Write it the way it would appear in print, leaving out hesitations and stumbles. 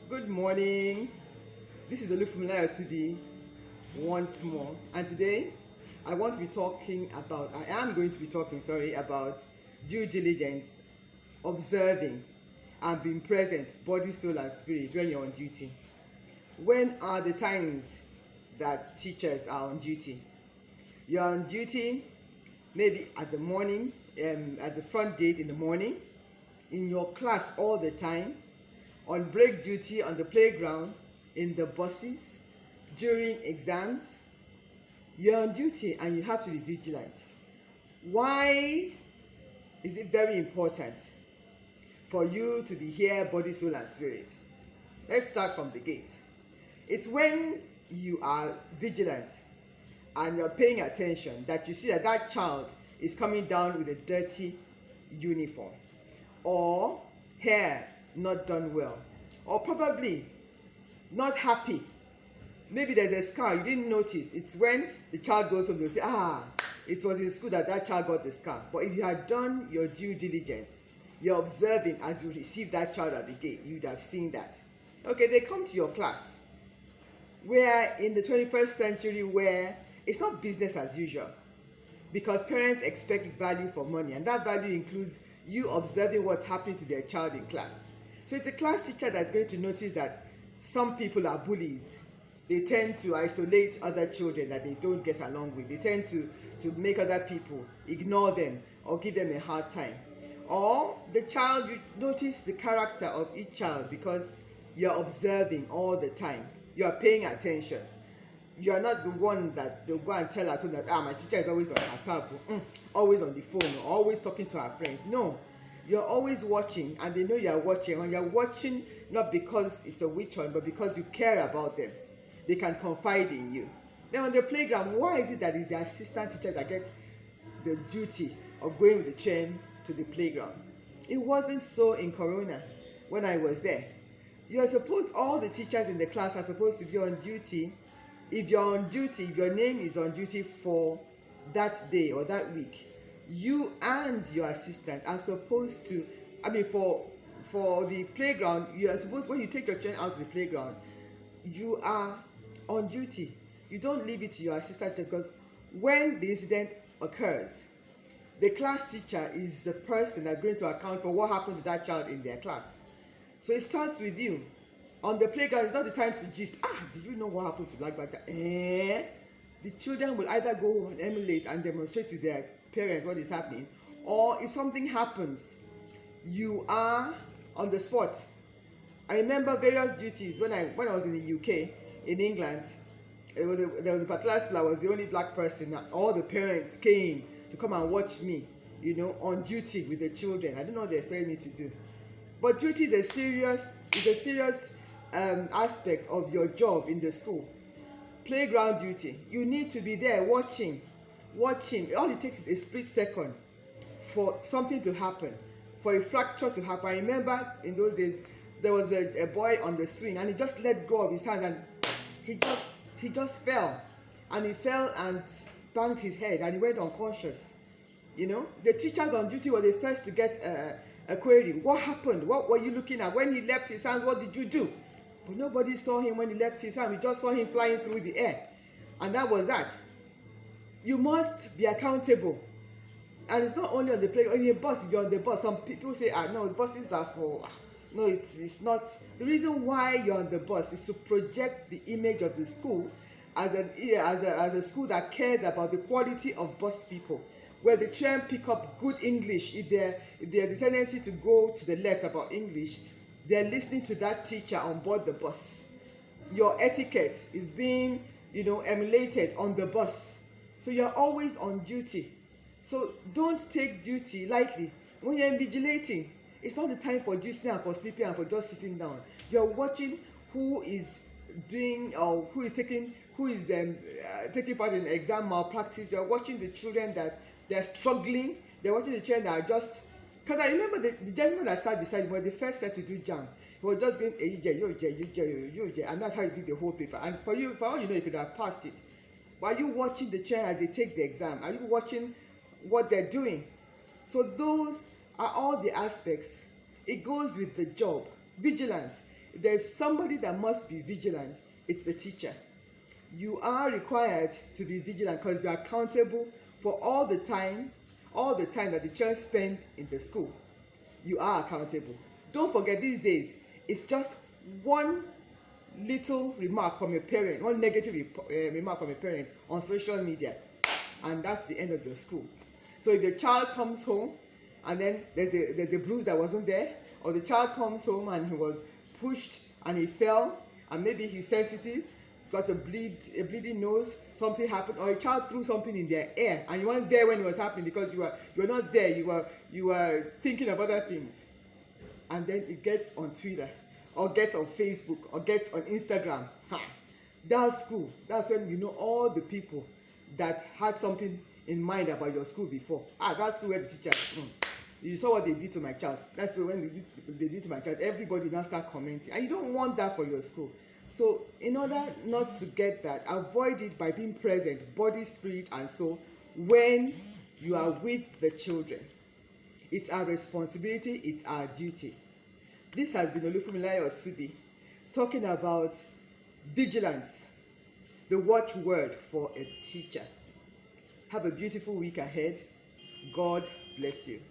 Good morning. This is Olufumilaya Tubi once more, and today I want to be talking about. I am going to be talking, sorry, about due diligence, observing, and being present, body, soul, and spirit when you're on duty. When are the times that teachers are on duty? You're on duty maybe at the morning, at the front gate in the morning, in your class all the time, on break duty on the playground, in the buses, during exams. You're on duty and you have to be vigilant. Why is it very important for you to be here, body, soul, and spirit? Let's start from the gate. It's when you are vigilant and you're paying attention that you see that that child is coming down with a dirty uniform, or hair not done well, or probably not happy. Maybe there's a scar you didn't notice. It's when the child goes home, they'll say, it was in school that that child got the scar. But if you had done your due diligence, you're observing as you receive that child at the gate, you'd have seen that. Okay, they come to your class. We're in the 21st century where it's not business as usual, because parents expect value for money, and that value includes you observing what's happening to their child in class. So it's a class teacher that's going to notice that some people are bullies. They tend to isolate other children that they don't get along with. They tend to make other people ignore them or give them a hard time. Or the child, you notice the character of each child because you're observing all the time. You're paying attention. You're not the one that they'll go and tell at home that my teacher is always on her tab, always on the phone, or always talking to her friends. No, you're always watching, and they know you're watching, and you're watching not because it's a witch hunt, but because you care about them. They can confide in you. Then on the playground, why is it that it's the assistant teacher that gets the duty of going with the train to the playground? It wasn't so in Corona when I was there. You're supposed, all the teachers in the class are supposed to be on duty. If you're on duty, if your name is on duty for that day or that week, you and your assistant are supposed to, for the playground, you are supposed, when you take your children out to the playground, you are on duty. You don't leave it to your assistant, because when the incident occurs, the class teacher is the person that's going to account for what happened to that child in their class. So it starts with you. On the playground, it's not the time to gist. Did you know what happened to Black Panther? The children will either go home and emulate and demonstrate to their parents what is happening, or if something happens, you are on the spot. I remember various duties when I was in the UK, in England. There was a particular school. I was the only black person. All the parents came to come and watch me, on duty with the children. I don't know what they expect me to do. But duty is a serious aspect of your job in the school. Playground duty, you need to be there watching. All it takes is a split second for something to happen, for a fracture to happen. I remember in those days there was a boy on the swing, and he just let go of his hand, and he just fell, and he fell and banged his head, and he went unconscious. The teachers on duty were the first to get a query. What happened? What were you looking at? When he left his hands, what did you do? But nobody saw him when he left his hand. We just saw him flying through the air, and that was that. You must be accountable. And it's not only on the playground. On the bus, if you're on the bus, some people say, no, buses are for... No, it's not. The reason why you're on the bus is to project the image of the school as a school that cares about the quality of bus people, where the children pick up good English. If there's a tendency to go to the left about English, they're listening to that teacher on board the bus. Your etiquette is being, emulated on the bus. So you're always on duty. So don't take duty lightly. When you're invigilating, it's not the time for gisting and for sleeping and for just sitting down. You're watching who is doing or who is taking part in exam malpractice. You're watching the children that they're struggling. They're watching the children that are just... Because I remember the gentleman that sat beside me when they first set to do jam, he was just going, and that's how he did the whole paper. And for all you know, you could have passed it. But are you watching the children as they take the exam? Are you watching what they're doing? So those are all the aspects. It goes with the job. Vigilance. If there's somebody that must be vigilant, it's the teacher. You are required to be vigilant because you're accountable for all the time that the child spent in the school. You are accountable. Don't forget, these days, it's just one little remark from a parent, one negative remark from a parent on social media, and that's the end of your school. So if the child comes home and then there's a bruise that wasn't there, or the child comes home and he was pushed and he fell, and maybe he's sensitive, got a bleeding nose, something happened, or a child threw something in their ear and you weren't there when it was happening because you were not there, you were thinking of other things, and then it gets on Twitter or gets on Facebook or gets on Instagram. That's school. That's when you know all the people that had something in mind about your school before. That's school where the teacher, you saw what they did to my child. That's when they did to my child. Everybody now start commenting, and you don't want that for your school. So in order not to get that, avoid it by being present, body, spirit, and soul, when you are with the children. It's our responsibility, it's our duty. This has been Olufunmilayo Otubi talking about vigilance, the watchword for a teacher. Have a beautiful week ahead. God bless you.